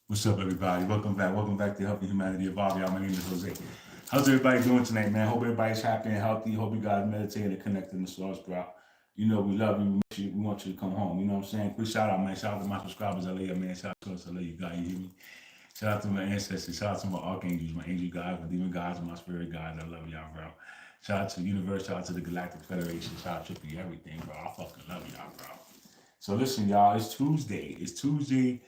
What's up, everybody? Welcome back. Welcome back to Helping Humanity Evolve. Y'all, my name is Jose. How's everybody doing tonight, man? Hope everybody's happy and healthy. Hope you guys meditating and connecting the source, bro. You know we love you. We, miss you. We want you to come home. You know what I'm saying? Quick shout out, man. Shout out to my subscribers. I love you, man. Shout out to us. I love you, guys. You hear me? Shout out to my ancestors. Shout out to my archangels, my angel guys, my demon guys, and my spirit guys. I love y'all, bro. Shout out to the universe. Shout out to the Galactic Federation. Shout out to everything, bro. I fucking love y'all, bro. So listen, y'all. It's Tuesday. It's Tuesday,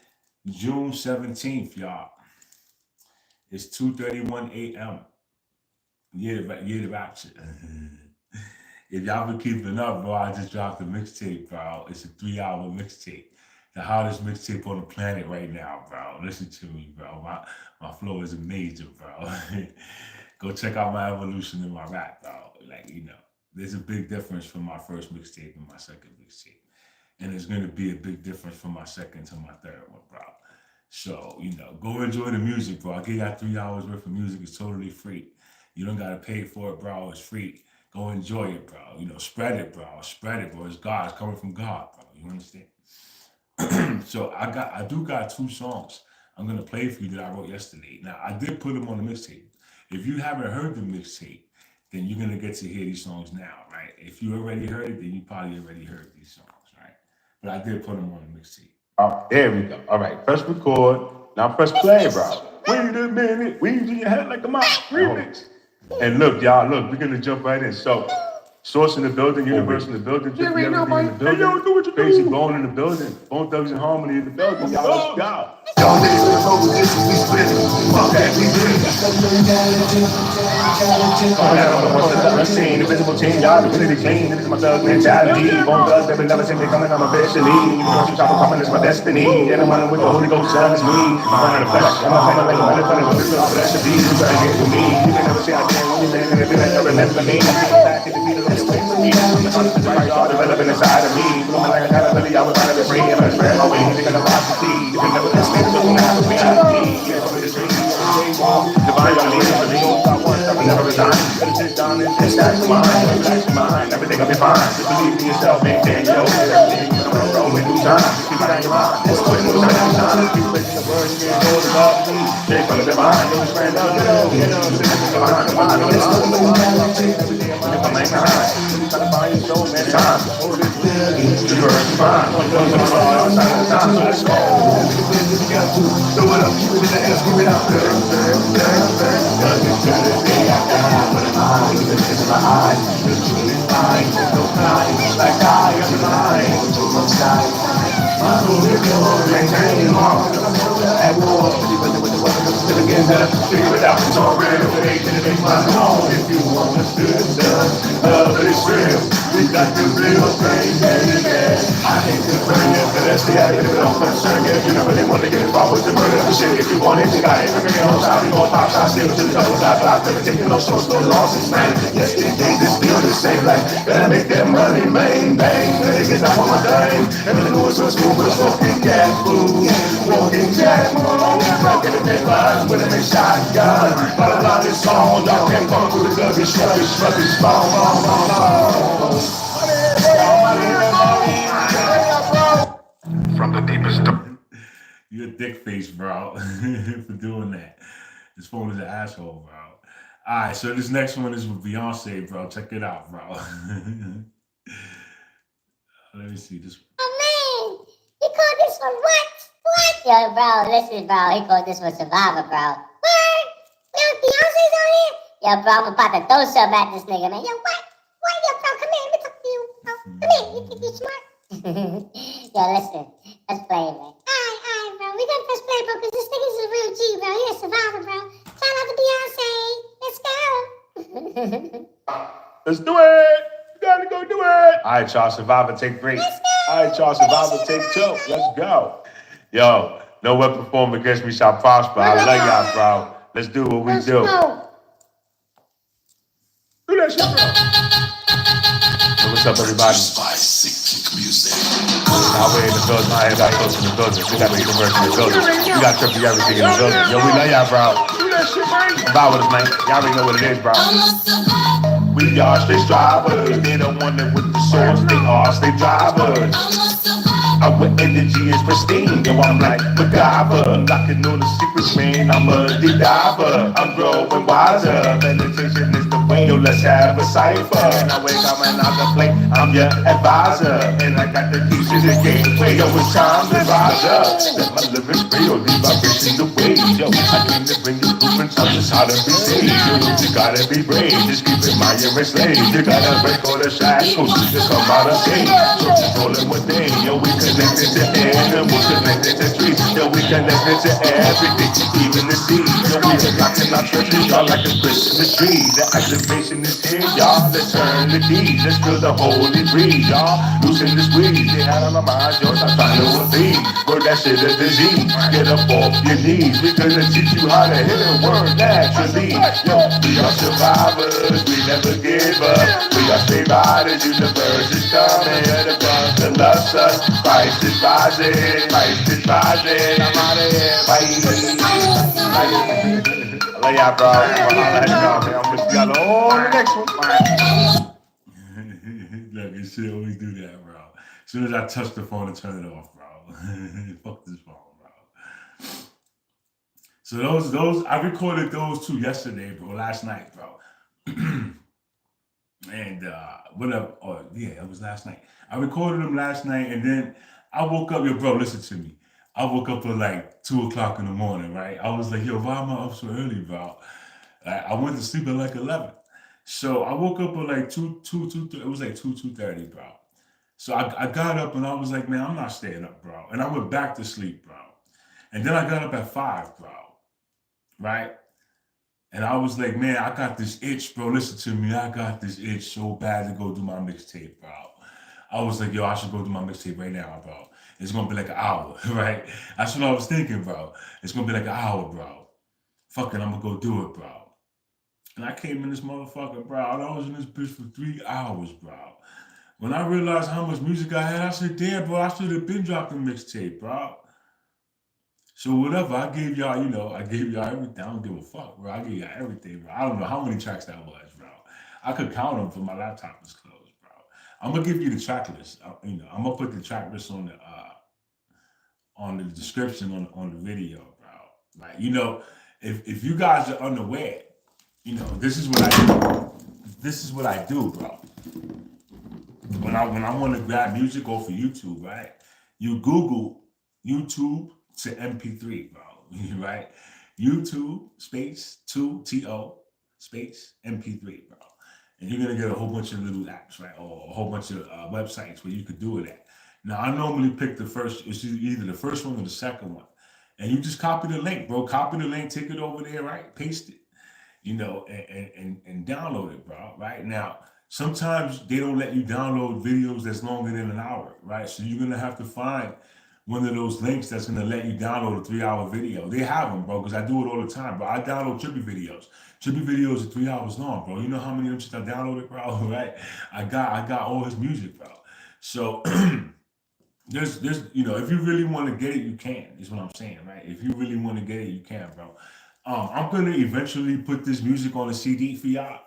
June 17th, y'all. It's 2:31 a.m. Year of action. If y'all been keeping up, bro, I just dropped a mixtape, bro. It's a 3-hour mixtape. The hottest mixtape on the planet right now, bro. Listen to me, bro. My flow is amazing, bro. Go check out my evolution in my rap, bro. Like, there's a big difference from my first mixtape and my second mixtape. And there's gonna be a big difference from my second to my third one, bro. So, go enjoy the music, bro. I give y'all 3 hours worth of music. It's totally free. You don't gotta pay for it, bro. It's free. Go enjoy it, bro. Spread it, bro. Spread it, bro. It's God. It's coming from God, bro. You understand? So I do got 2 songs I'm gonna play for you that I wrote yesterday. Now I did put them on the mixtape. If you haven't heard the mixtape, then you're gonna get to hear these songs now, right? If you already heard it, then you probably already heard these songs, right? But I did put them on the mixtape. Oh, there we go. All right, press record. Now press play, bro. Wait a minute. Weave in your head like a mouse. Remix. And look, y'all, look, we're gonna jump right in. So, Source in the building, Universe in the building, Jiffy everything in the building, Crazy Bone in the building, Bone Thugs and Harmony in the building. Y'all, let's go. Y'all niggas in the road, this is we split. Fuck that, we split. Oh, that on the one that I've seen, invisible team, y'all divinity clean. This is my thug mentality. Bone Thugs, they never seen me coming, I'm a destiny. Once you chop coming, it's my destiny. And I'm running with the Holy Ghost, son, it's me. I'm running the flesh, I'm running like a running, running with the flesh of these. You try to get with me. You can never say I can't win, man, and if you ain't never remember me. Back in the beat of the way for me. The conscious right, y'all developing inside of me. Blooming like a caterpillar, y'all was trying to be free. I'm gonna spread my wings, you're gonna watch the sea. You can never listen to the now, we have me. Yeah, I'm in the street, divine, y'all need for me. Stop once, I will never resign. Better sit down and stack your mind, relax your mind. Everything will be fine. Just believe in yourself, maintain your everything. I'm gonna roll with new time. Keep it on your mind. It's quick, new time. Keep placing the words in your hold it up. Straight from the divine, no friend of you. Behind the mind, no it's from the mind. Everything I'm like, trying to find your soul, man. Time. Hold it clear. The first fine. One goes on all time. So let's go. Throw it up, keep it in the air, scream it out. My eyes, just truly fine. No kind, like I am mine. Outside, my soul is yours. Maintaining heart, at war. Still again, figure it out. It's all real. It ain't my home. If you understood, son, love is real. We got the real thing, baby. I hate to burn it, but that's the idea. Don't concern you. You don't really want to get involved with the murder of the shit. If you want it, you got it. Everything else out, you gon' pop shots. Still to the double side, but I've never taken no shorts, no losses, man. Yesterday, this still the same. Like, gotta make that money, bang, bang. Gotta get that on my thing. Everything was so smooth, but smoking cat food. Smoking cat food. Rockin' the big lines with a big shotgun. But I love this song, y'all can't come through the garbage, rubbish, bomb, bomb, bomb, bomb. From the deepest. You're a dick face, bro, for doing that. This phone is an asshole, bro. All right, so this next one is with Beyonce, bro. Check it out, bro. Let me see this. Oh man, he called this one what? What? Yo, bro, listen, bro. He called this one Survivor, bro. What? Yo, Beyonce's on here? Yo, bro, I'm about to throw something at this nigga, man. Yo, what? What? Yo, bro, come here. Let me talk to you. Bro. Come here. You think you smart? Yo, listen. Let's play it, man. Alright, bro. We gotta press play, bro, because this nigga's a real G, bro. He's a survivor, bro. Shout out to Beyonce. Let's go. Let's do it. You gotta go do it. All right, y'all. Survivor, take 3. Let's go. All right, y'all. Survivor, take 2. Let's go. Yo, no weapon formed against me shall prosper. I love y'all, bro. Let's do what we do. Do that shit, bro. So what's up, everybody? Now we're in the building. I got close in the building. We got the universe in the building. We got trippy everything in the building. Yo, we love y'all, bro. Survive with us, man. Y'all already know what it is, bro. We are straight drivers. They the one that with the source. They are straight drivers. Our energy is pristine. Yo, I'm like MacGyver, knocking on the secret man. I'm a deep diver. I'm growing wiser. Meditation is the way. Yo, let's have a cipher. And I wake up and I can play. I'm your advisor, and I got the keys to the gateway. Yo, it's time to rise up. Let my lyrics real, the vibration the way. Yo, I came to bring you blueprints on just how to be saved. Yo, you gotta be brave, just keep it my and slave. You gotta break all the shackles to come out of stage. So just rolling within. Yo, we connected to animals, connected to trees. Yo, we connected to everything, even the sea. Yo, we are rocking our treasures, y'all like a Christmas tree. The activation is here, y'all. Let's turn the keys. Let's feel the holy breeze, y'all. Loosen the squeeze. They had on my mind, yo, I'm trying to believe. Word that shit a disease. Get up off your knees. We gonna teach you how to hit a word naturally. Yo, we are survivors. We never give up. We are straight riders. Universe is coming. The bus to love us. Christ is rising. Christ is rising. I'm out of here. Bye. I love y'all, bro. I'm gonna put y'all on the next one. Look, it should always do that, bro. As soon as I touch the phone and turn it off, bro. Fuck this phone, bro. So those I recorded those two yesterday, bro. Last night, bro. And whatever. Oh yeah, it was last night. I recorded them last night, and then I woke up. Yo, bro, listen to me. I woke up at like 2:00 in the morning, right? I was like, yo, why am I up so early, bro? I went to sleep at like 11. So I woke up at like 2, it was like 2:30, bro. So I got up and I was like, man, I'm not staying up, bro. And I went back to sleep, bro. And then I got up at 5, bro. Right? And I was like, man, I got this itch, bro. Listen to me. I got this itch so bad to go do my mixtape, bro. I was like, yo, I should go do my mixtape right now, bro. It's going to be like an hour, right? That's what I was thinking, bro. It's going to be like an hour, bro. Fuck it, I'm going to go do it, bro. And I came in this motherfucker, bro. I was in this bitch for 3 hours, bro. When I realized how much music I had, I said, damn, bro, I should have been dropping mixtape, bro. So whatever, I gave y'all everything. I don't give a fuck, bro. I gave y'all everything, bro. I don't know how many tracks that was, bro. I could count them for my laptop was closed, bro. I'm gonna give you the track list. I'm gonna put the track list on the description on the video, bro. Like, if you guys are unaware, this is what I do. This is what I do, bro. When I want to grab music off of YouTube, right? You Google YouTube to MP3, bro. Right? YouTube space 2TO space MP3, bro. And you're gonna get a whole bunch of little apps, right? Or a whole bunch of websites where you could do it at. Now I normally pick it's either the first one or the second one. And you just copy the link, bro. Copy the link, take it over there, right? Paste it. And download it, bro. Right now, sometimes they don't let you download videos that's longer than an hour, right? So you're gonna have to find one of those links that's gonna let you download a 3-hour video. They have them, bro, because I do it all the time, bro. I download trippy videos. Trippy videos are 3 hours long, bro. You know how many of them shit I downloaded, bro? Right? I got all his music, bro. So there's if you really want to get it, you can. Is what I'm saying, right? If you really want to get it, you can, bro. I'm gonna eventually put this music on a CD for y'all,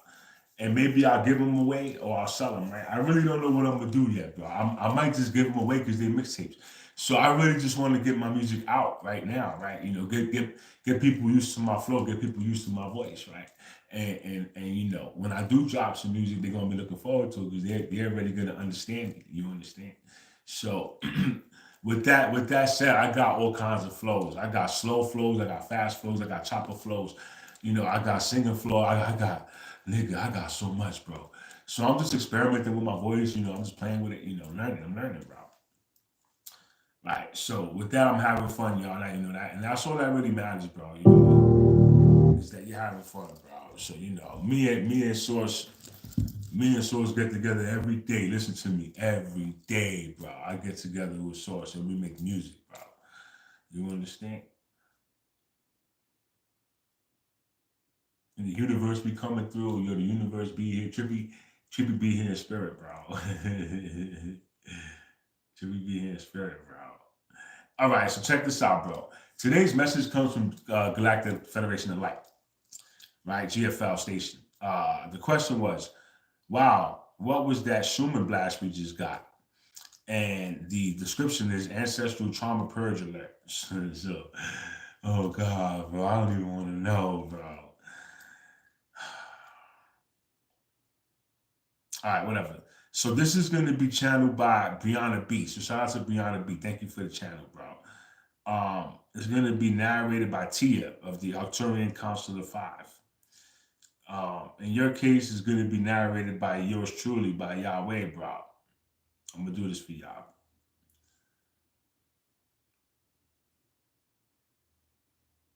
and maybe I'll give them away or I'll sell them. Right? I really don't know what I'm gonna do yet, bro. I might just give them away because they're mixtapes. So I really just want to get my music out right now, right? Get people used to my flow, get people used to my voice, right? And when I do drop some music, they're gonna be looking forward to it because they're already gonna understand it. You understand? So. With that said, I got all kinds of flows. I got slow flows, I got fast flows, I got chopper flows. I got singing flow. I got so much, bro. So I'm just experimenting with my voice. I'm just playing with it. I'm learning, bro. Right. So with that, I'm having fun, y'all. Now you know that, and that's all that really matters, bro. Is that you're having fun, bro. So me and Source. Me and Source get together every day. Listen to me, every day, bro. I get together with Source and we make music, bro. You understand? And the universe be coming through. The universe be here. Trippy be here in spirit, bro. Trippy be here in spirit, bro. All right, so check this out, bro. Today's message comes from Galactic Federation of Light, right? GFL station. The question was, wow, what was that Schumann blast we just got? And the description is ancestral trauma purge alert. So, oh God, bro, I don't even want to know, bro. All right, whatever. So this is going to be channeled by Brianna B. So shout out to Brianna B. Thank you for the channel, bro. It's going to be narrated by Tia of the Arcturian Council of Five. In your case, it's going to be narrated by yours truly, by Yahweh, bro. I'm going to do this for y'all.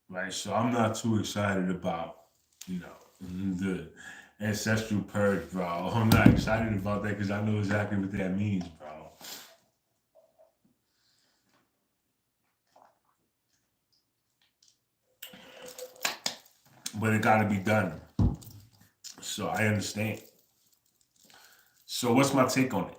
Right, so I'm not too excited about, the ancestral purge, bro. I'm not excited about that because I know exactly what that means, bro. But it got to be done. So I understand. So what's my take on it?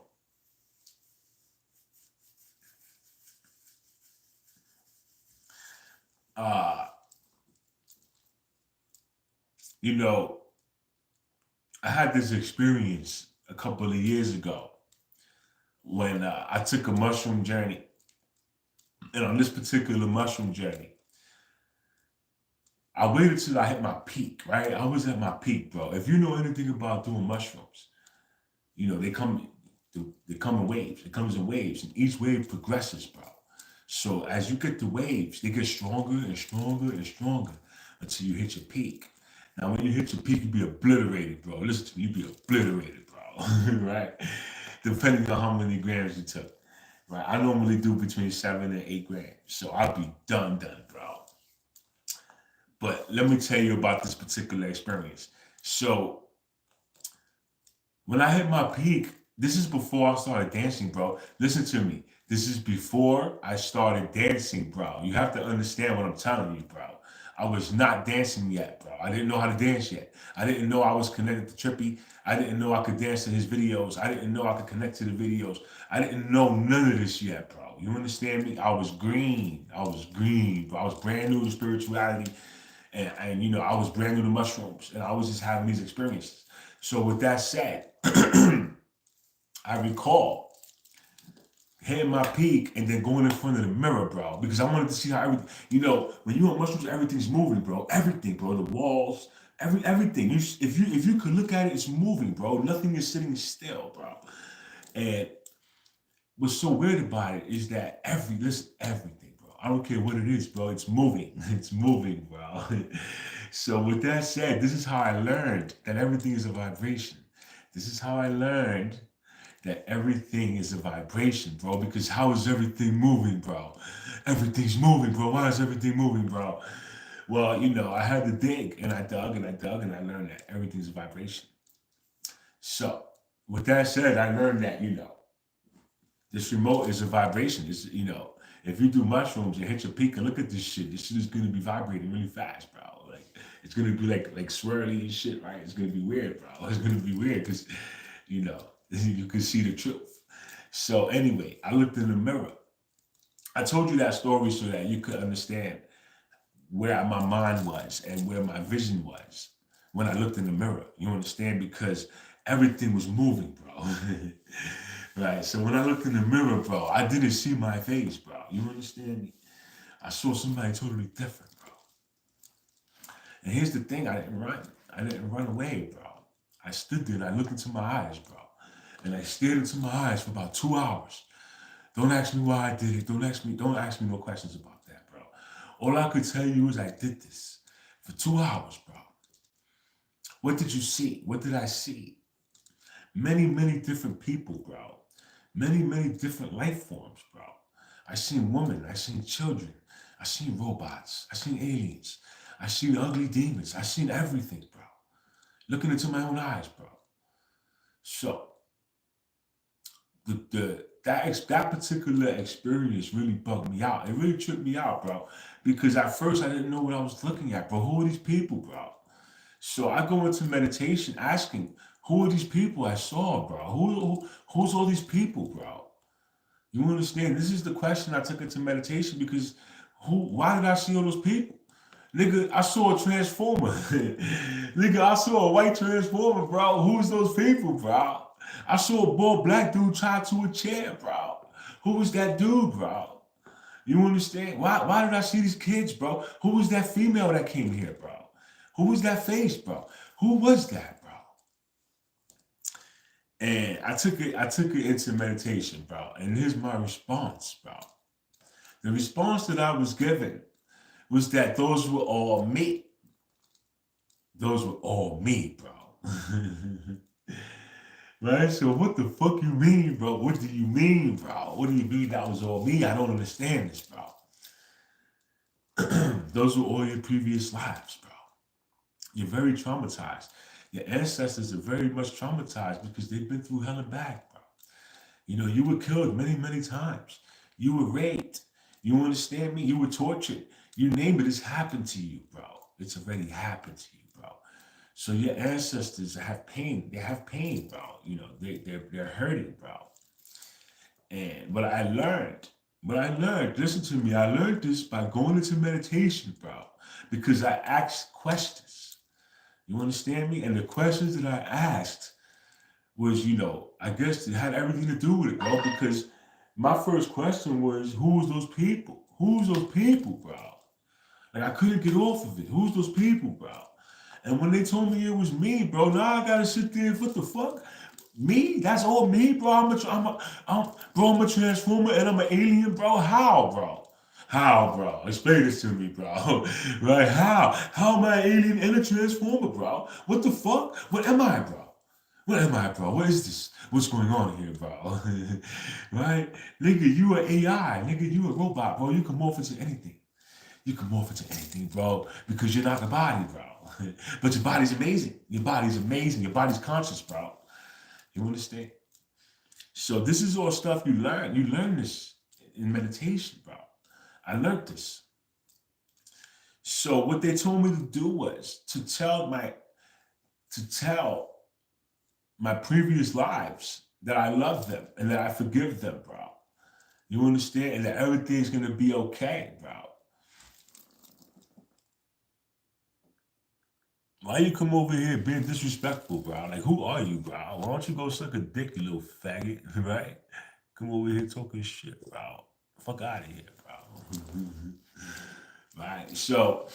I had this experience a couple of years ago when I took a mushroom journey. And on this particular mushroom journey, I waited till I hit my peak, right? I was at my peak, bro. If you know anything about doing mushrooms, they come in waves. It comes in waves, and each wave progresses, bro. So as you get the waves, they get stronger and stronger and stronger until you hit your peak. Now, when you hit your peak, you be obliterated, bro. Listen to me, you be obliterated, bro, right? Depending on how many grams you took, right? I normally do between 7 and 8 grams, so I'll be done, bro. But let me tell you about this particular experience. So when I hit my peak, this is before I started dancing, bro. Listen to me. This is before I started dancing, bro. You have to understand what I'm telling you, bro. I was not dancing yet, bro. I didn't know how to dance yet. I didn't know I was connected to Trippy. I didn't know I could dance to his videos. I didn't know I could connect to the videos. I didn't know none of this yet, bro. You understand me? I was green, bro. I was brand new to spirituality. And I was brand new to mushrooms. And I was just having these experiences. So with that said, I recall hitting my peak and then going in front of the mirror, bro, because I wanted to see how everything, when you're on mushrooms, everything's moving, bro. Everything, bro. The walls, everything. If you could look at it, it's moving, bro. Nothing is sitting still, bro. And what's so weird about it is that everything, bro. I don't care what it is, bro. It's moving. It's moving, bro. So with that said, this is how I learned that everything is a vibration. This is how I learned that everything is a vibration, bro, because how is everything moving, bro? Everything's moving, bro. Why is everything moving, bro? Well, I had to dig, and I dug, and I learned that everything's a vibration. So, with that said, I learned that, this remote is a vibration. It's, if you do mushrooms and hit your peak and look at this shit is going to be vibrating really fast, bro. Like, it's going to be like swirly and shit, right? It's going to be weird, bro. It's going to be weird because, you can see the truth. So anyway, I looked in the mirror. I told you that story so that you could understand where my mind was and where my vision was when I looked in the mirror. You understand? Because everything was moving, bro. Right? So when I looked in the mirror, bro, I didn't see my face, bro. You understand me? I saw somebody totally different, bro. And here's the thing, I didn't run away, bro. I stood there and I looked into my eyes, bro. And I stared into my eyes for about 2 hours. Don't ask me why I did it. Don't ask me no questions about that, bro. All I could tell you is I did this for 2 hours, bro. What did you see? What did I see? Many, many different people, bro. Many, many different life forms, bro. I seen women. I seen children. I seen robots. I seen aliens. I seen ugly demons. I seen everything, bro. Looking into my own eyes, bro. So, that particular experience really bugged me out. It really tripped me out, bro. Because at first I didn't know what I was looking at, bro. Who are these people, bro? So I go into meditation asking, who are these people I saw, bro? Who's all these people, bro? You understand? This is the question I took into meditation because why did I see all those people? Nigga, I saw a transformer. Nigga, I saw a white transformer, bro. Who's those people, bro? I saw a bald black dude tied to a chair, bro. Who was that dude, bro? You understand? Why did I see these kids, bro? Who was that female that came here, bro? Who was that face, bro? Who was that, bro? And I took it into meditation, bro. And here's my response, bro. The response that I was given was that those were all me. Those were all me, bro. Right? So what the fuck you mean, bro? What do you mean, bro? What do you mean that was all me? I don't understand this, bro. Those were all your previous lives, bro. You're very traumatized. Your ancestors are very much traumatized because they've been through hell and back, bro. You know, you were killed many, many times. You were raped. You understand me? You were tortured. You name it, it's happened to you, bro. It's already happened to you, bro. So your ancestors have pain. They have pain, bro. You know, they're hurting, bro. And what I learned, listen to me, I learned this by going into meditation, bro, because I asked questions. You understand me? And the questions that I asked was, you know, I guess it had everything to do with it, bro, because my first question was, who's those people? Who's those people, bro? Like, I couldn't get off of it. Who's those people, bro? And when they told me it was me, bro, now I gotta sit there. What the fuck? Me? That's all me, bro. I'm a transformer and I'm an alien, bro. How, bro? How, bro? Explain this to me, bro. Right? How? How am I an alien and a transformer, bro? What the fuck? What am I, bro? What am I, bro? What is this? What's going on here, bro? Right? Nigga, you an AI. Nigga, you a robot, bro. You can morph into anything. You can morph into anything, bro, because you're not the body, bro. But your body's amazing. Your body's amazing. Your body's conscious, bro. You understand? So this is all stuff you learn. You learn this in meditation, bro. I learned this. So what they told me to do was to tell my previous lives that I love them and that I forgive them, bro. You understand? And that everything's gonna be okay, bro. Why you come over here being disrespectful, bro? Like, who are you, bro? Why don't you go suck a dick, you little faggot, right? Come over here talking shit, bro. Fuck out of here, bro. Right, so,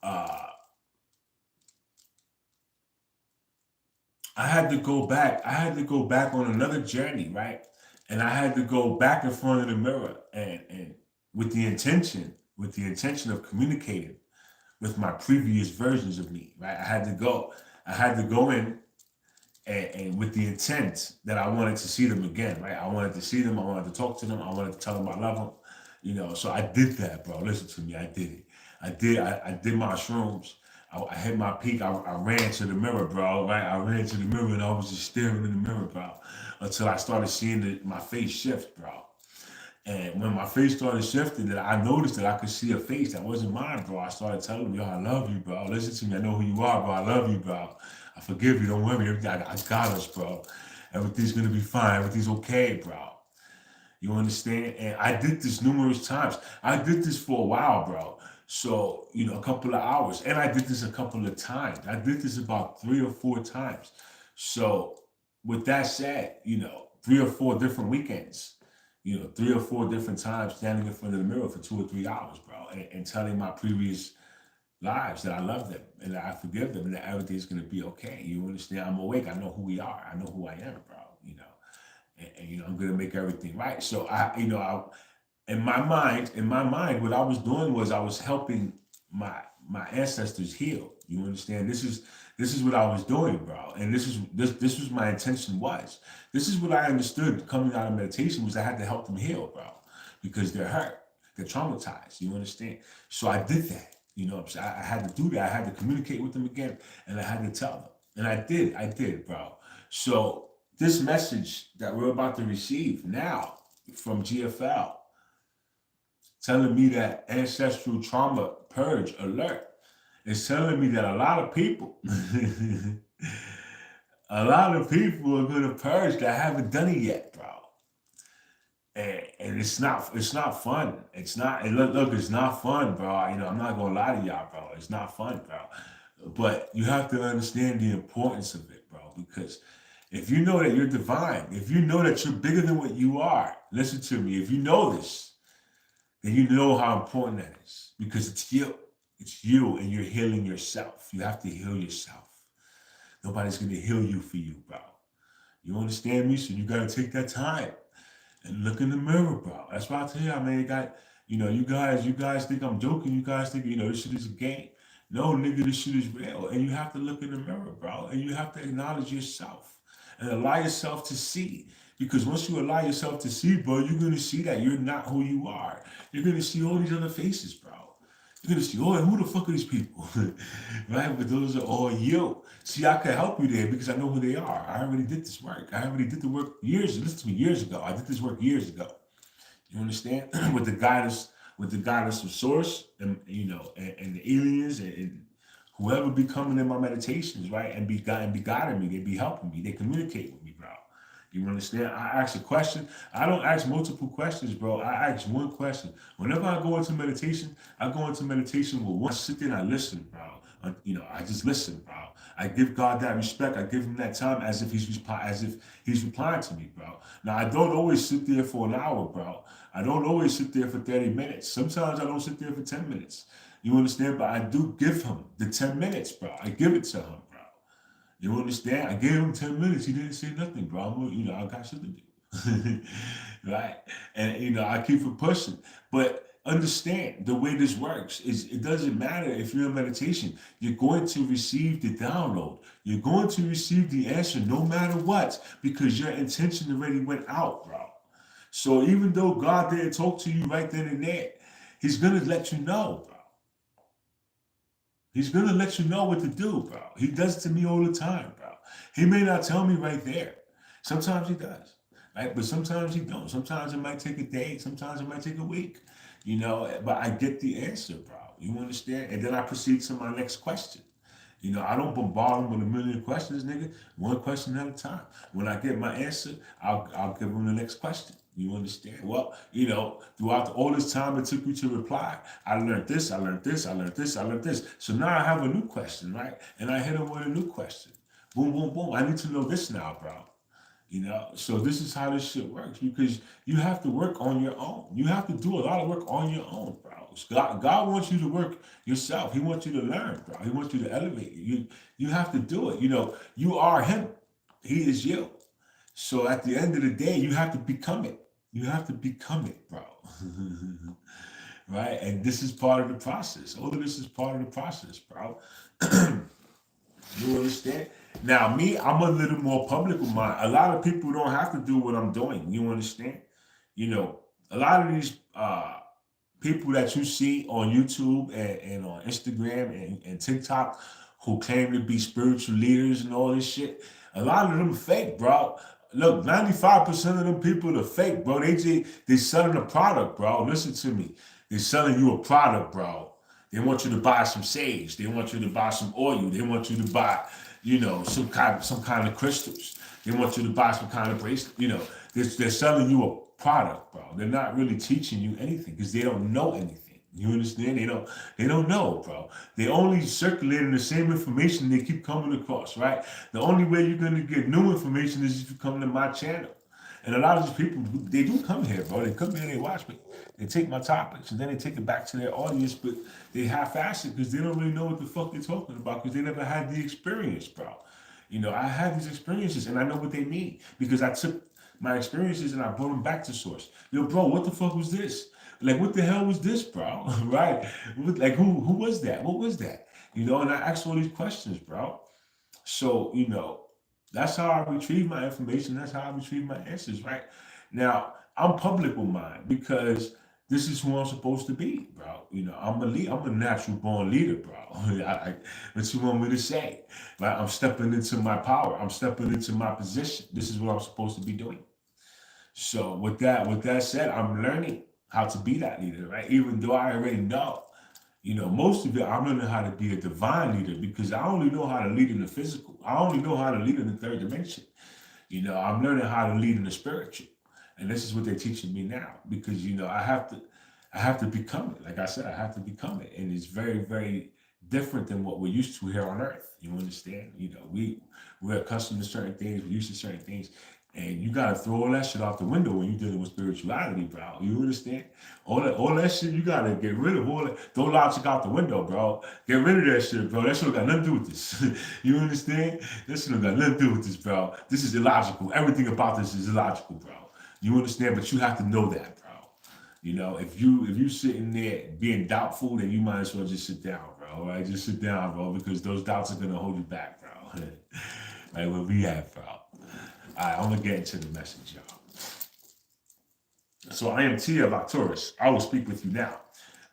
I had to go back. I had to go back on another journey, right? And I had to go back in front of the mirror and with the intention of communicating with my previous versions of me, right? I had to go in and with the intent that I wanted to see them again, right? I wanted to see them, I wanted to talk to them, I wanted to tell them I love them, you know, so I did that, bro. Listen to me, I did it. I did my shrooms. I hit my peak, I ran to the mirror, bro, right? I ran to the mirror and I was just staring in the mirror, bro, until I started seeing my face shift, bro. And when my face started shifting, that I noticed that I could see a face that wasn't mine, bro. I started telling him, yo, I love you, bro. Listen to me. I know who you are, bro. I love you, bro. I forgive you. Don't worry. I got us, bro. Everything's going to be fine. Everything's okay, bro. You understand? And I did this numerous times. I did this for a while, bro. So, you know, a couple of hours. And I did this a couple of times. I did this about 3 or 4 times. So, with that said, you know, 3 or 4 different weekends. You know, 3 or 4 different times standing in front of the mirror for 2 or 3 hours, bro, and telling my previous lives that I love them and that I forgive them and that everything's gonna be okay. You understand? I'm awake. I know who we are. I know who I am, bro. You know, and you know, I'm gonna make everything right. So in my mind, what I was doing was I was helping my ancestors heal. You understand? This is what I was doing, bro. And this was my intention was. This is what I understood coming out of meditation was I had to help them heal, bro. Because they're hurt. They're traumatized. You understand? So I did that. You know, I had to do that. I had to communicate with them again. And I had to tell them. And I did, bro. So this message that we're about to receive now from GFL, telling me that ancestral trauma purge alert, is telling me that a lot of people are going to purge that haven't done it yet, bro. And it's not fun. It's not, and look, it's not fun, bro. You know, I'm not going to lie to y'all, bro. It's not fun, bro. But you have to understand the importance of it, bro, because If you know that you're divine, if you know that you're bigger than what you are, listen to me. If you know this, then you know how important that is because it's you. It's you and you're healing yourself. You have to heal yourself. Nobody's going to heal you for you, bro. You understand me? So you got to take that time and look in the mirror, bro. That's why I tell you, I mean, you guys think I'm joking. You guys think, this shit is a game. No, nigga, this shit is real. And you have to look in the mirror, bro. And you have to acknowledge yourself and allow yourself to see. Because once you allow yourself to see, bro, you're going to see that you're not who you are. You're going to see all these other faces, bro. You're going to see, who the fuck are these people? Right? But those are all you. See, I can help you there because I know who they are. I already did this work. I already did the work years ago. I did this work years ago. You understand? with the guidance of source and and the aliens and whoever be coming in my meditations, right? And be guiding me, they be helping me, they communicate with me, bro. You understand? I ask a question. I don't ask multiple questions, bro. I ask one question. Whenever I go into meditation, I go into meditation with one. I sit there and I listen, bro. I just listen, bro. I give God that respect. I give him that time as if he's replying to me, bro. Now I don't always sit there for an hour, bro. I don't always sit there for 30 minutes. Sometimes I don't sit there for 10 minutes. You understand? But I do give him the 10 minutes, bro. I give it to him, bro. You understand? I gave him 10 minutes. He didn't say nothing, bro. I got shit to do. Right? And, I keep it pushing. But understand the way this works is it doesn't matter if you're in meditation. You're going to receive the download. You're going to receive the answer no matter what because your intention already went out, bro. So even though God didn't talk to you right then and there, he's going to let you know, bro. He's going to let you know what to do, bro. He does it to me all the time, bro. He may not tell me right there. Sometimes he does, right? But sometimes he don't. Sometimes it might take a day. Sometimes it might take a week, but I get the answer, bro. You understand? And then I proceed to my next question. I don't bombard him with a million questions, nigga. One question at a time. When I get my answer, I'll give him the next question. You understand? Well, throughout all this time it took you to reply, I learned this, I learned this, I learned this, I learned this. So now I have a new question, right? And I hit him with a new question. Boom, boom, boom. I need to know this now, bro. So this is how this shit works because you have to work on your own. You have to do a lot of work on your own, bro. God wants you to work yourself. He wants you to learn, bro. He wants you to elevate. You have to do it. You are him. He is you. So at the end of the day, you have to become it. You have to become it, bro. Right? And this is part of the process. All of this is part of the process, bro. You understand? Now, me, I'm a little more public with mine. A lot of people don't have to do what I'm doing. You understand? A lot of these people that you see on YouTube and on Instagram and TikTok who claim to be spiritual leaders and all this shit, a lot of them fake, bro. Look, 95% of them people are fake, bro. They selling a product, bro. Listen to me. They're selling you a product, bro. They want you to buy some sage. They want you to buy some oil. They want you to buy, some kind of crystals. They want you to buy some kind of bracelet. They're selling you a product, bro. They're not really teaching you anything because they don't know anything. You understand? They don't know, bro. They only circulating the same information they keep coming across, right? The only way you're gonna get new information is if you come to my channel. And a lot of these people, they do come here, bro. They come here, they watch me. They take my topics and then they take it back to their audience, but they half-ass it because they don't really know what the fuck they're talking about because they never had the experience, bro. I had these experiences and I know what they mean because I took my experiences and I brought them back to source. Yo, bro, what the fuck was this? Like, what the hell was this, bro? Right? Like, who was that? What was that? And I asked all these questions, bro. So, that's how I retrieve my information. That's how I retrieve my answers, right? Now, I'm public with mine because this is who I'm supposed to be, bro. I'm a leader. I'm a natural born leader, bro. What you want me to say? Right? I'm stepping into my power. I'm stepping into my position. This is what I'm supposed to be doing. So with that said, I'm learning how to be that leader, right? Even though I already know, most of it, I'm learning how to be a divine leader because I only know how to lead in the physical. I only know how to lead in the third dimension. I'm learning how to lead in the spiritual. And this is what they're teaching me now because, I have to become it. Like I said, I have to become it. And it's very, very different than what we're used to here on Earth. You understand? You know, we're accustomed to certain things, we're used to certain things, and you gotta throw all that shit out the window when you're dealing with spirituality, bro. You understand? All that shit, you gotta get rid of all that. Throw logic out the window, bro. Get rid of that shit, bro. That shit don't got nothing to do with this. You understand? That shit don't got nothing to do with this, bro. This is illogical. Everything about this is illogical, bro. You understand? But you have to know that, bro. You know, if you sitting there being doubtful, then you might as well just sit down, bro. All right, just sit down, bro, because those doubts are gonna hold you back, bro. Like where we at, bro. All right, I'm gonna get into the message, y'all. So I am Tia of Octurus. I will speak with you now.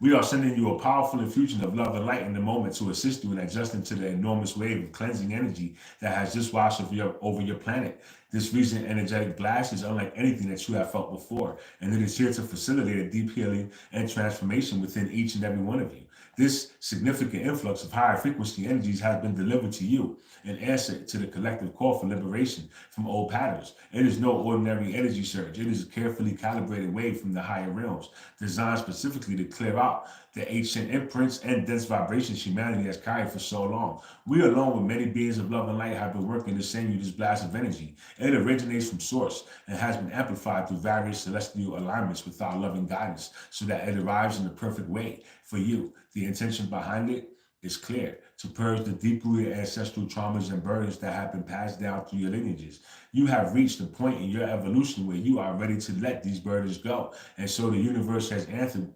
We are sending you a powerful infusion of love and light in the moment to assist you in adjusting to the enormous wave of cleansing energy that has just washed over your planet. This recent energetic blast is unlike anything that you have felt before, and it is here to facilitate a deep healing and transformation within each and every one of you. This significant influx of higher frequency energies has been delivered to you in answer to the collective call for liberation from old patterns. It is no ordinary energy surge. It is a carefully calibrated wave from the higher realms, designed specifically to clear out the ancient imprints and dense vibrations humanity has carried for so long. We, along with many beings of love and light, have been working to send you this blast of energy. It originates from source and has been amplified through various celestial alignments with our loving guidance so that it arrives in the perfect way for you. The intention behind it is clear: to purge the deep-rooted ancestral traumas and burdens that have been passed down through your lineages. You have reached a point in your evolution where you are ready to let these burdens go, and so the universe has answered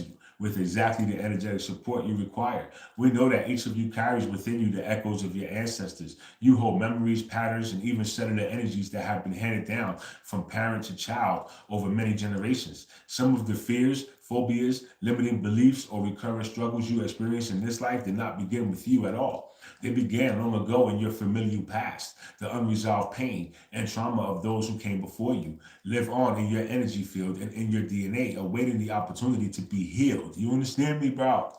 you with exactly the energetic support you require. We know that each of you carries within you the echoes of your ancestors. You hold memories, patterns, and even cellular energies that have been handed down from parent to child over many generations. Some of the fears, phobias, limiting beliefs, or recurrent struggles you experience in this life did not begin with you at all. They began long ago in your familial past. The unresolved pain and trauma of those who came before you live on in your energy field and in your DNA, awaiting the opportunity to be healed. You understand me, bro?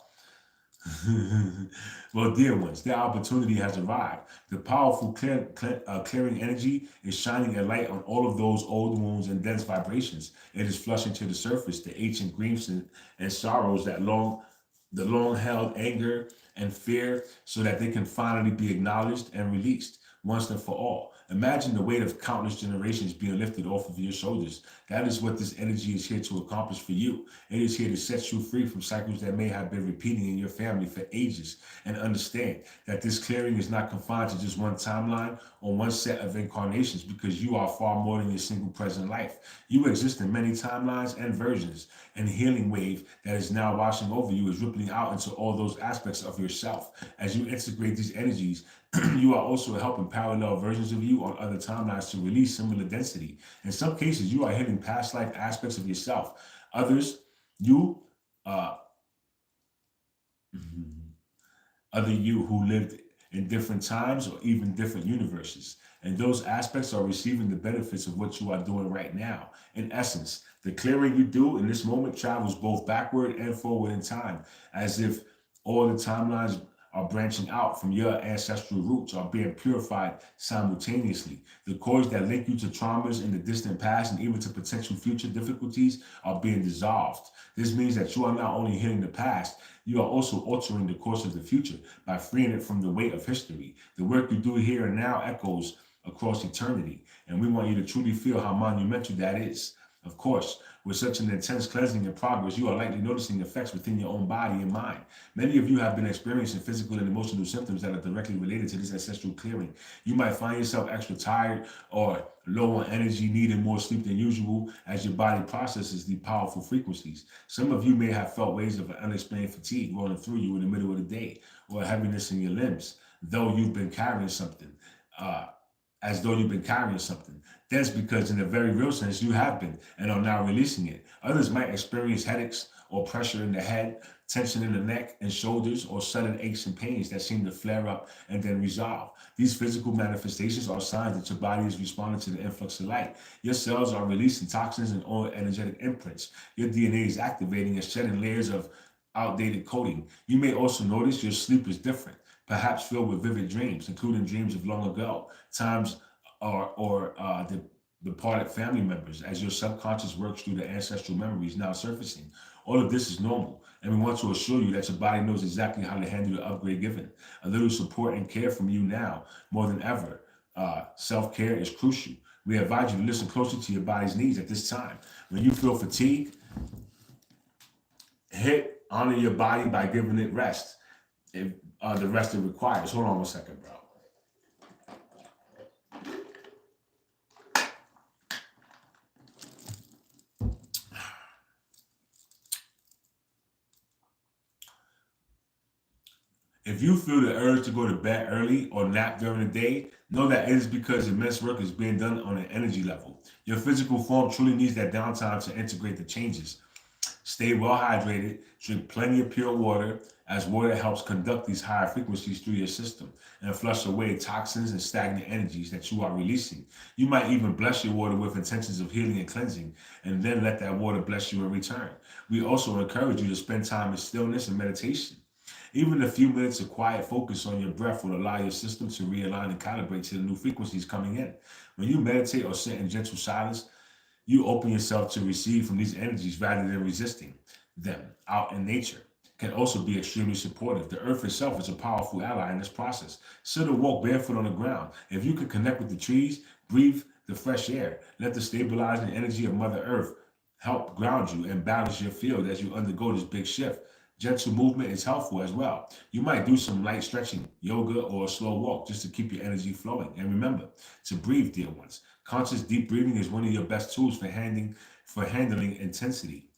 Well, dear ones, the opportunity has arrived. The powerful clearing energy is shining a light on all of those old wounds and dense vibrations. It is flushing to the surface the ancient griefs and sorrows that the long-held anger and fear, so that they can finally be acknowledged and released once and for all. Imagine the weight of countless generations being lifted off of your shoulders. That is what this energy is here to accomplish for you. It is here to set you free from cycles that may have been repeating in your family for ages. And understand that this clearing is not confined to just one timeline or one set of incarnations, because you are far more than your single present life. You exist in many timelines and versions, and the healing wave that is now washing over you is rippling out into all those aspects of yourself. As you integrate these energies, you are also helping parallel versions of you on other timelines to release similar density. In some cases, you are hitting past life aspects of yourself. Others, other you who lived in different times or even different universes. And those aspects are receiving the benefits of what you are doing right now. In essence, the clearing you do in this moment travels both backward and forward in time, as if all the timelines are branching out from your ancestral roots, are being purified simultaneously. The cords that link you to traumas in the distant past and even to potential future difficulties are being dissolved. This means that you are not only healing the past, you are also altering the course of the future by freeing it from the weight of history. The work you do here and now echoes across eternity, and we want you to truly feel how monumental that is. Of course, with such an intense cleansing in progress, you are likely noticing effects within your own body and mind. Many of you have been experiencing physical and emotional symptoms that are directly related to this ancestral clearing. You might find yourself extra tired or low on energy, needing more sleep than usual as your body processes the powerful frequencies. Some of you may have felt waves of unexplained fatigue rolling through you in the middle of the day, or heaviness in your limbs, though you've been carrying something. As though you've been carrying something. That's because in a very real sense, you have been and are now releasing it. Others might experience headaches or pressure in the head, tension in the neck and shoulders, or sudden aches and pains that seem to flare up and then resolve. These physical manifestations are signs that your body is responding to the influx of light. Your cells are releasing toxins and old energetic imprints. Your DNA is activating and shedding layers of outdated coding. You may also notice your sleep is different, perhaps filled with vivid dreams, including dreams of long ago, times or the departed family members as your subconscious works through the ancestral memories now surfacing. All of this is normal, and we want to assure you that your body knows exactly how to handle the upgrade given. A little support and care from you now, more than ever. Self-care is crucial. We advise you to listen closely to your body's needs at this time. When you feel fatigued, honor your body by giving it rest. If the rest it requires. Hold on 1 second, bro. If you feel the urge to go to bed early or nap during the day, know that it is because immense work is being done on an energy level. Your physical form truly needs that downtime to integrate the changes. Stay well hydrated, drink plenty of pure water, as water helps conduct these higher frequencies through your system and flush away toxins and stagnant energies that you are releasing. You might even bless your water with intentions of healing and cleansing, and then let that water bless you in return. We also encourage you to spend time in stillness and meditation. Even a few minutes of quiet focus on your breath will allow your system to realign and calibrate to the new frequencies coming in. When you meditate or sit in gentle silence, you open yourself to receive from these energies rather than resisting them. Out in nature can also be extremely supportive. The earth itself is a powerful ally in this process. Sit or walk barefoot on the ground. If you can connect with the trees, breathe the fresh air. Let the stabilizing energy of Mother Earth help ground you and balance your field as you undergo this big shift. Gentle movement is helpful as well. You might do some light stretching, yoga, or a slow walk just to keep your energy flowing. And remember to breathe, dear ones. Conscious deep breathing is one of your best tools for handling intensity.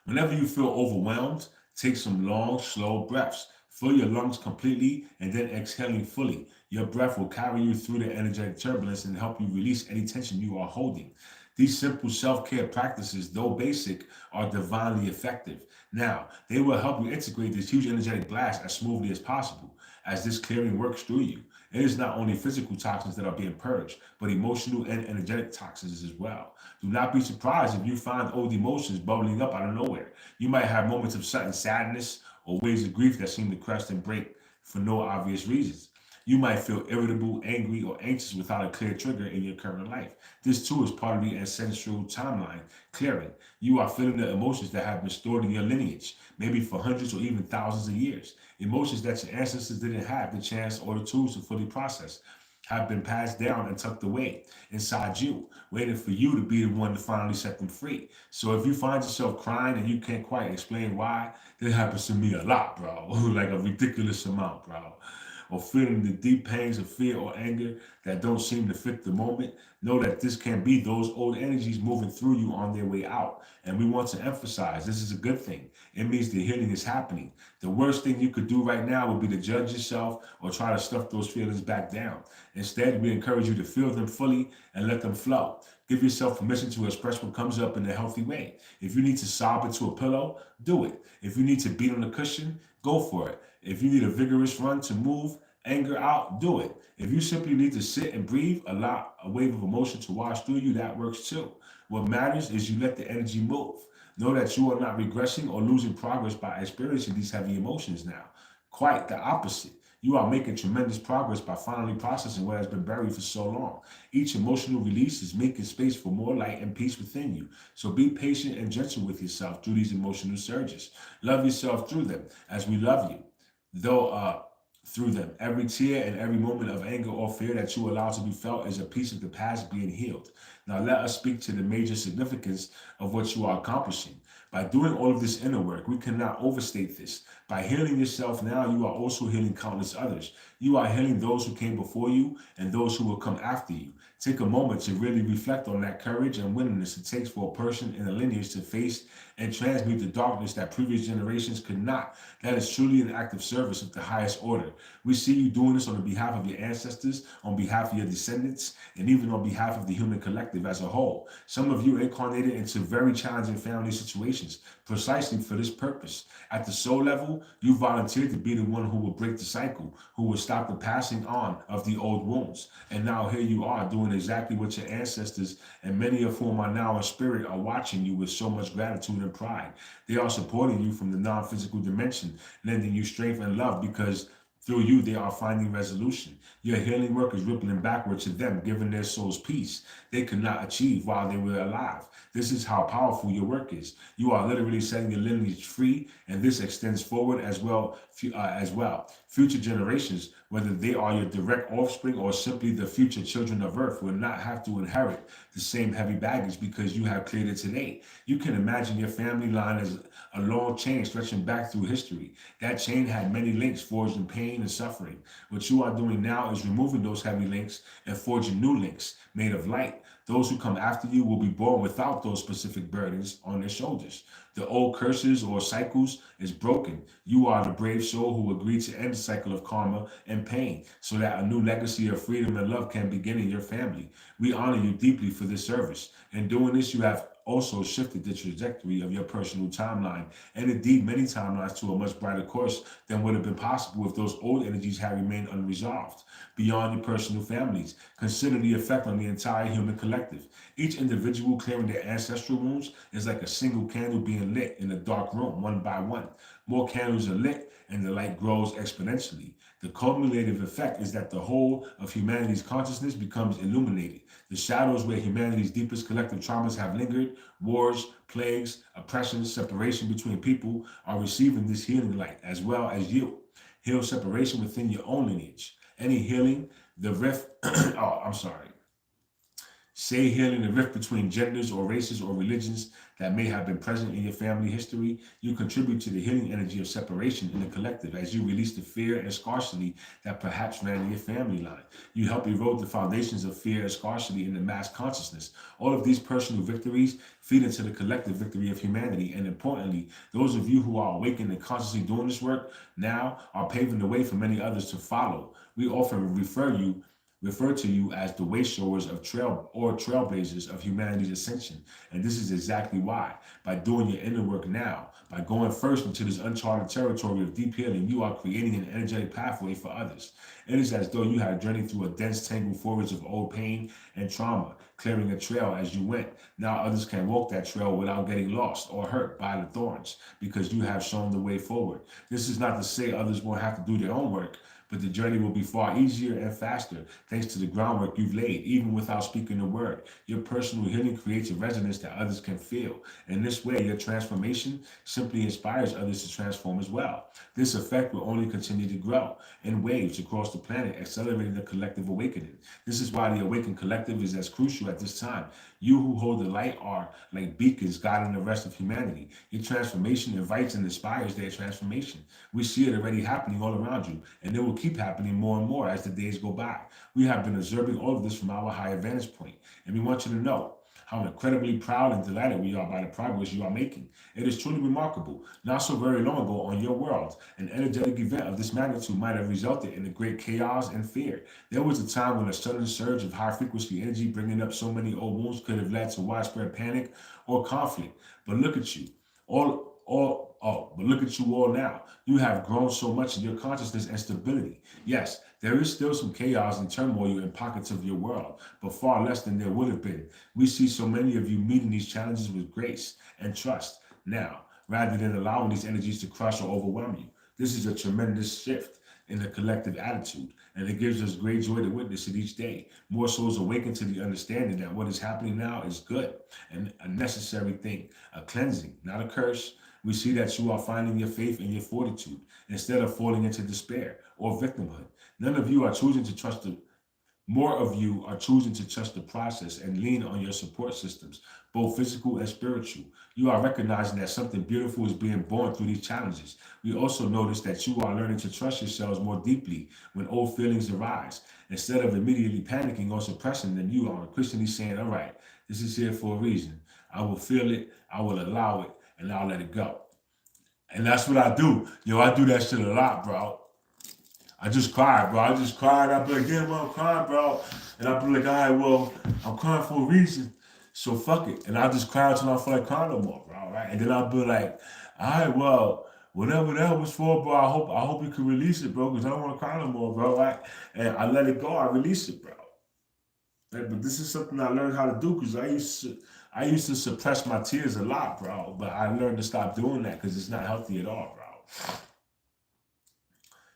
Whenever you feel overwhelmed, take some long, slow breaths. Fill your lungs completely and then exhaling fully. Your breath will carry you through the energetic turbulence and help you release any tension you are holding. These simple self-care practices, though basic, are divinely effective. Now, they will help you integrate this huge energetic blast as smoothly as possible as this clearing works through you. It is not only physical toxins that are being purged, but emotional and energetic toxins as well. Do not be surprised if you find old emotions bubbling up out of nowhere. You might have moments of sudden sadness or waves of grief that seem to crest and break for no obvious reasons. You might feel irritable, angry, or anxious without a clear trigger in your current life. This too is part of the ancestral timeline clearing. You are feeling the emotions that have been stored in your lineage, maybe for hundreds or even thousands of years. Emotions that your ancestors didn't have the chance or the tools to fully process have been passed down and tucked away inside you, waiting for you to be the one to finally set them free. So if you find yourself crying and you can't quite explain why, that happens to me a lot, bro. Like a ridiculous amount, bro. Or feeling the deep pains of fear or anger that don't seem to fit the moment, know that this can be those old energies moving through you on their way out. And we want to emphasize this is a good thing. It means the healing is happening. The worst thing you could do right now would be to judge yourself or try to stuff those feelings back down. Instead, we encourage you to feel them fully and let them flow. Give yourself permission to express what comes up in a healthy way. If you need to sob into a pillow, do it. If you need to beat on the cushion, go for it. If you need a vigorous run to move anger out, do it. If you simply need to sit and breathe, allow a wave of emotion to wash through you, that works too. What matters is you let the energy move. Know that you are not regressing or losing progress by experiencing these heavy emotions now. Quite the opposite. You are making tremendous progress by finally processing what has been buried for so long. Each emotional release is making space for more light and peace within you. So be patient and gentle with yourself through these emotional surges. Love yourself through them as we love you. Through them. Every tear and every moment of anger or fear that you allow to be felt is a piece of the past being healed. Now let us speak to the major significance of what you are accomplishing. By doing all of this inner work, we cannot overstate this. By healing yourself now, you are also healing countless others. You are healing those who came before you and those who will come after you. Take a moment to really reflect on that courage and willingness it takes for a person in a lineage to face and transmute the darkness that previous generations could not. That is truly an act of service of the highest order. We see you doing this on behalf of your ancestors, on behalf of your descendants, and even on behalf of the human collective as a whole. Some of you incarnated into very challenging family situations precisely for this purpose. At the soul level, you volunteered to be the one who will break the cycle, who will stop the passing on of the old wounds. And now here you are doing exactly what your ancestors, and many of whom are now in spirit, are watching you with so much gratitude and pride. They are supporting you from the non-physical dimension, lending you strength and love because Through you, they are finding resolution. Your healing work is rippling backward to them, giving their souls peace they could not achieve while they were alive. This is how powerful your work is. You are literally setting your lineage free, and this extends forward as well. Future generations, whether they are your direct offspring or simply the future children of Earth, will not have to inherit the same heavy baggage because you have cleared it today. You can imagine your family line as a long chain stretching back through history. That chain had many links forged in pain and suffering. What you are doing now is removing those heavy links and forging new links made of light. Those who come after you will be born without those specific burdens on their shoulders. The old curses or cycles is broken. You are the brave soul who agreed to end the cycle of karma and pain so that a new legacy of freedom and love can begin in your family. We honor you deeply for this service. In doing this, you have also shifted the trajectory of your personal timeline, and indeed many timelines, to a much brighter course than would have been possible if those old energies had remained unresolved. Beyond your personal families, consider the effect on the entire human collective. Each individual clearing their ancestral wounds is like a single candle being lit in a dark room, one by one. More candles are lit, and the light grows exponentially. The cumulative effect is that the whole of humanity's consciousness becomes illuminated. The shadows where humanity's deepest collective traumas have lingered, wars, plagues, oppression, separation between people, are receiving this healing light, as well as you. Heal separation within your own lineage. Any healing, the rift, say healing the rift between genders or races or religions that may have been present in your family history, you contribute to the healing energy of separation in the collective as you release the fear and scarcity that perhaps ran in your family line. You help erode the foundations of fear and scarcity in the mass consciousness. All of these personal victories feed into the collective victory of humanity, and importantly, those of you who are awakened and consciously doing this work now are paving the way for many others to follow. We often refer to you as the wayshowers of trailblazers of humanity's ascension. And this is exactly why. By doing your inner work now, by going first into this uncharted territory of deep healing, you are creating an energetic pathway for others. It is as though you had journeyed through a dense tangled forest of old pain and trauma, clearing a trail as you went. Now others can walk that trail without getting lost or hurt by the thorns, because you have shown the way forward. This is not to say others won't have to do their own work, but the journey will be far easier and faster thanks to the groundwork you've laid, even without speaking a word. Your personal healing creates a resonance that others can feel. In this way, your transformation simply inspires others to transform as well. This effect will only continue to grow in waves across the planet, accelerating the collective awakening. This is why the awakened collective is as crucial at this time. You who hold the light are like beacons guiding the rest of humanity. Your transformation invites and inspires their transformation. We see it already happening all around you, and it will keep happening more and more as the days go by. We have been observing all of this from our higher vantage point, and we want you to know how incredibly proud and delighted we are by the progress you are making. It is truly remarkable. Not so very long ago on your world, an energetic event of this magnitude might have resulted in a great chaos and fear. There was a time when a sudden surge of high-frequency energy bringing up so many old wounds could have led to widespread panic or conflict. But look at you, but look at you all now. You have grown so much in your consciousness and stability. Yes, there is still some chaos and turmoil in pockets of your world, but far less than there would have been. We see so many of you meeting these challenges with grace and trust now, rather than allowing these energies to crush or overwhelm you. This is a tremendous shift in the collective attitude, and it gives us great joy to witness it each day. More souls awaken to the understanding that what is happening now is good and a necessary thing, a cleansing, not a curse. We see that you are finding your faith and your fortitude instead of falling into despair or victimhood. None of you are choosing to trust more of you are choosing to trust the process and lean on your support systems, both physical and spiritual. You are recognizing that something beautiful is being born through these challenges. We also notice that you are learning to trust yourselves more deeply when old feelings arise. Instead of immediately panicking or suppressing them, you are increasingly saying, all right, this is here for a reason. I will feel it, I will allow it, and I'll let it go. And that's what I do. I do that shit a lot, bro. I just cry, bro. I just cried. I'll be like, yeah, well, I'm crying, bro. And I'll be like, all right, well, I'm crying for a reason. So fuck it. And I'll just cry until I don't feel like crying no more, bro. Right? And then I'll be like, all right, well, whatever that was for, bro, I hope you can release it, bro, because I don't want to cry no more, bro. Right? And I let it go. I release it, bro. Right? But this is something I learned how to do because I used to suppress my tears a lot, bro. But I learned to stop doing that because it's not healthy at all, bro.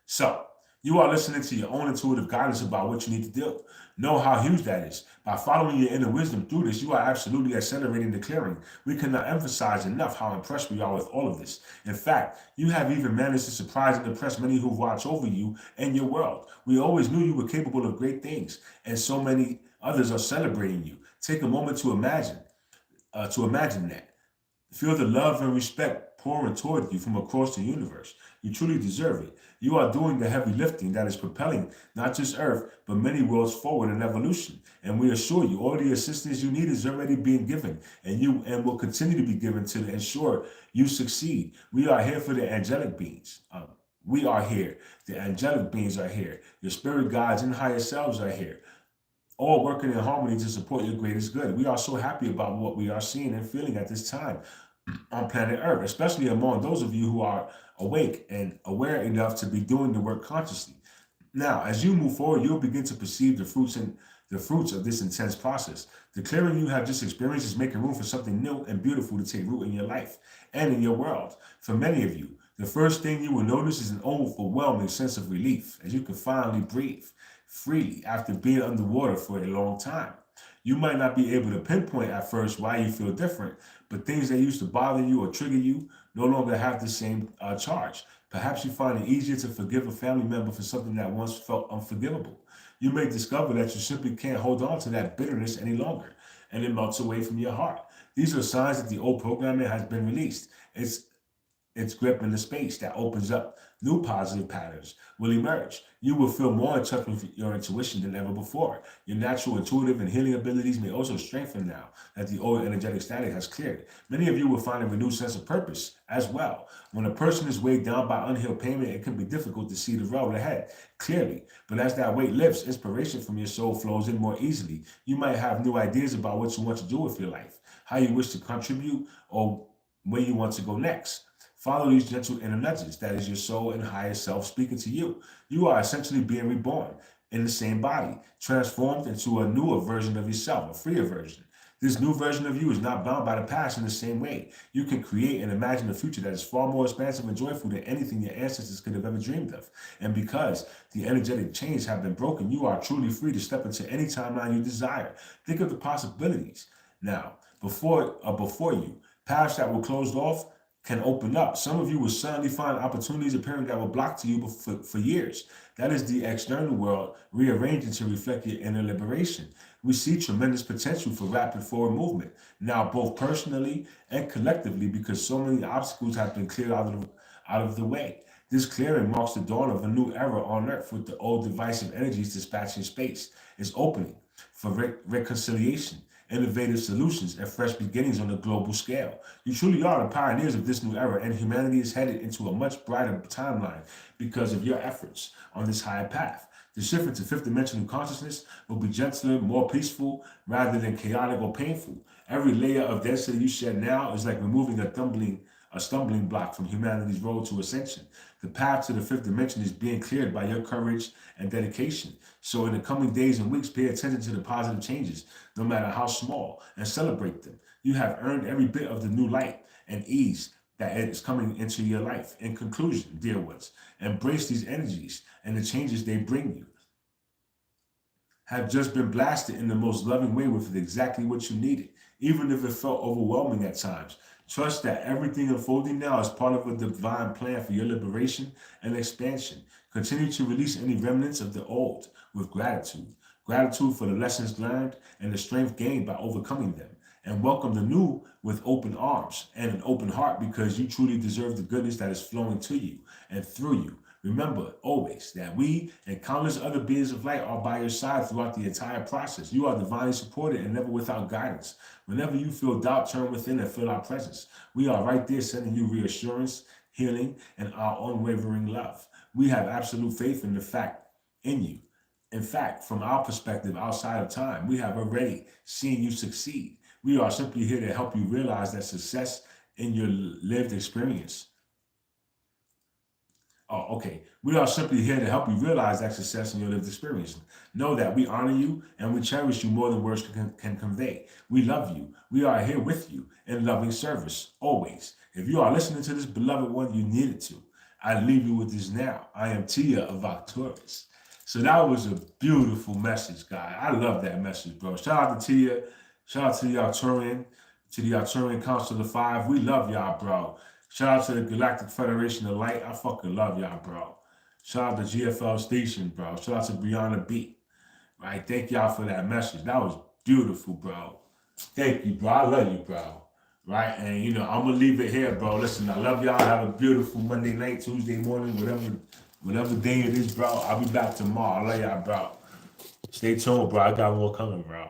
So, You are listening to your own intuitive guidance about what you need to do. Know how huge that is. By following your inner wisdom through this, you are absolutely accelerating the clearing. We cannot emphasize enough how impressed we are with all of this. In fact, you have even managed to surprise and impress many who watch over you and your world. We always knew you were capable of great things, and so many others are celebrating you. Take a moment to imagine that. Feel the love and respect pouring toward you from across the universe. You truly deserve it. You are doing the heavy lifting that is propelling not just Earth, but many worlds forward in evolution. And we assure you, all the assistance you need is already being given, and will continue to be given to ensure you succeed. We are here for the angelic beings. We are here. The angelic beings are here. Your spirit guides and higher selves are here, all working in harmony to support your greatest good. We are so happy about what we are seeing and feeling at this time on planet Earth, especially among those of you who are awake and aware enough to be doing the work consciously. Now, as you move forward, you'll begin to perceive the fruits of this intense process. The clearing you have just experienced is making room for something new and beautiful to take root in your life and in your world. For many of you, the first thing you will notice is an overwhelming sense of relief as you can finally breathe freely after being underwater for a long time. You might not be able to pinpoint at first why you feel different, but things that used to bother you or trigger you no longer have the same charge. Perhaps you find it easier to forgive a family member for something that once felt unforgivable. You may discover that you simply can't hold on to that bitterness any longer, and it melts away from your heart. These are signs that the old programming has been released. Its grip in the space that opens up new positive patterns will emerge. You will feel more in touch with your intuition than ever before. Your natural intuitive and healing abilities may also strengthen now that the old energetic static has cleared. Many of you will find a renewed sense of purpose as well. When a person is weighed down by unhealed pain, it can be difficult to see the road ahead clearly. But as that weight lifts, inspiration from your soul flows in more easily. You might have new ideas about what you want to do with your life, how you wish to contribute, or where you want to go next. Follow these gentle inner nudges. That is your soul and higher self speaking to you. You are essentially being reborn in the same body, transformed into a newer version of yourself, a freer version. This new version of you is not bound by the past in the same way. You can create and imagine a future that is far more expansive and joyful than anything your ancestors could have ever dreamed of. And because the energetic chains have been broken, you are truly free to step into any timeline you desire. Think of the possibilities now before you. Paths that were closed off can open up. Some of you will suddenly find opportunities appearing that were blocked to you for years. That is the external world rearranging to reflect your inner liberation. We see tremendous potential for rapid forward movement, now both personally and collectively, because so many obstacles have been cleared out of the way. This clearing marks the dawn of a new era on Earth, with the old divisive energies dispatching space. It's opening for reconciliation, innovative solutions, and fresh beginnings on a global scale. You truly are the pioneers of this new era, and humanity is headed into a much brighter timeline because of your efforts on this higher path. The shift into fifth dimensional consciousness will be gentler, more peaceful, rather than chaotic or painful. Every layer of density you shed now is like removing a stumbling block from humanity's road to ascension. The path to the fifth dimension is being cleared by your courage and dedication. So in the coming days and weeks, pay attention to the positive changes, no matter how small, and celebrate them. You have earned every bit of the new light and ease that is coming into your life. In conclusion, dear ones, embrace these energies and the changes they bring you. Have just been blasted in the most loving way with exactly what you needed, even if it felt overwhelming at times. Trust that everything unfolding now is part of a divine plan for your liberation and expansion. Continue to release any remnants of the old with gratitude. Gratitude for the lessons learned and the strength gained by overcoming them. And welcome the new with open arms and an open heart, because you truly deserve the goodness that is flowing to you and through you. Remember always that we and countless other beings of light are by your side throughout the entire process. You are divinely supported and never without guidance. Whenever you feel doubt, turn within and feel our presence. We are right there sending you reassurance, healing, and our unwavering love. We have absolute faith in you. In fact, from our perspective outside of time, we have already seen you succeed. We are simply here to help you realize that success in your lived experience. We are simply here to help you realize that success in your lived experience. Know that we honor you and we cherish you more than words can convey. We love you. We are here with you in loving service, always. If you are listening to this, beloved one, you needed to. I leave you with this now. I am Tia of Octurus. So that was a beautiful message, guy. I love that message, bro. Shout out to Tia. Shout out to the Arturian Council of 5. We love y'all, bro. Shout out to the Galactic Federation of Light. I fucking love y'all, bro. Shout out to GFL Station, bro. Shout out to Brianna B. Right? Thank y'all for that message. That was beautiful, bro. Thank you, bro. I love you, bro. Right? And, you know, I'm going to leave it here, bro. Listen, I love y'all. Have a beautiful Monday night, Tuesday morning, whatever day it is, bro. I'll be back tomorrow. I love y'all, bro. Stay tuned, bro. I got more coming, bro.